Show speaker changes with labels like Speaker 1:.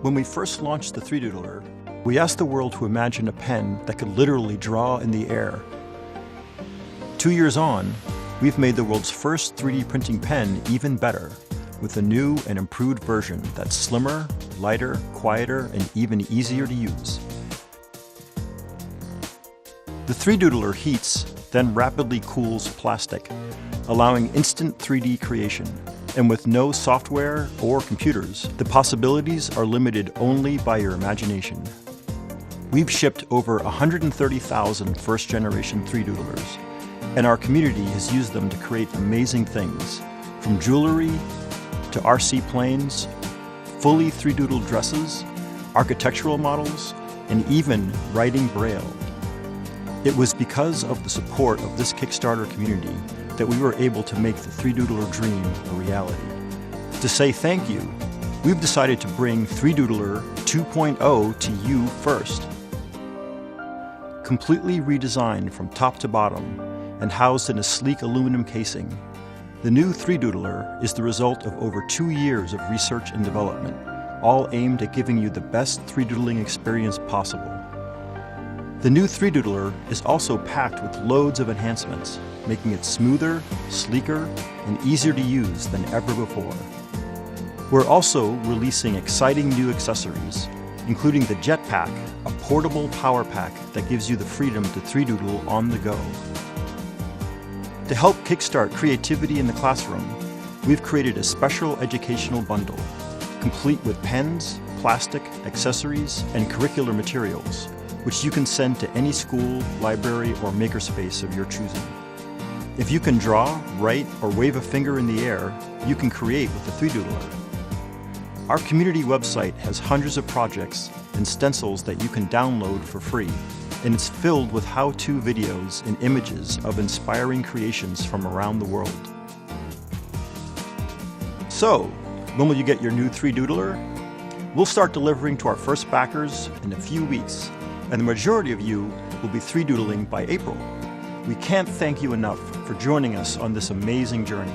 Speaker 1: When we first launched the 3Doodler, we asked the world to imagine a pen that could literally draw in the air. 2 years on, we've made the world's first 3D printing pen even better, with a new and improved version that's slimmer, lighter, quieter, and even easier to use. The 3Doodler heats, then rapidly cools plastic, allowing instant 3D creation. And with no software or computers, the possibilities are limited only by your imagination. We've shipped over 130,000 first-generation 3Doodlers, and our community has used them to create amazing things, from jewelry to RC planes, fully 3Doodled dresses, architectural models, and even writing Braille. It was because of the support of this Kickstarter community that we were able to make the 3Doodler dream a reality. To say thank you, we've decided to bring 3Doodler 2.0 to you first. Completely redesigned from top to bottom and housed in a sleek aluminum casing, the new 3Doodler is the result of over 2 years of research and development, all aimed at giving you the best 3Doodling experience possible. The new 3Doodler is also packed with loads of enhancements, making it smoother, sleeker, and easier to use than ever before. We're also releasing exciting new accessories, including the Jetpack, a portable power pack that gives you the freedom to 3Doodle on the go. To help kickstart creativity in the classroom, we've created a special educational bundle, complete with pens, plastic, accessories, and curricular materials, which you can send to any school, library, or makerspace of your choosing. If you can draw, write, or wave a finger in the air, you can create with the 3Doodler. Our community website has hundreds of projects and stencils that you can download for free, and it's filled with how-to videos and images of inspiring creations from around the world. So, when will you get your new 3Doodler? We'll start delivering to our first backers in a few weeks, and the majority of you will be 3Doodling by April. We can't thank you enough for joining us on this amazing journey.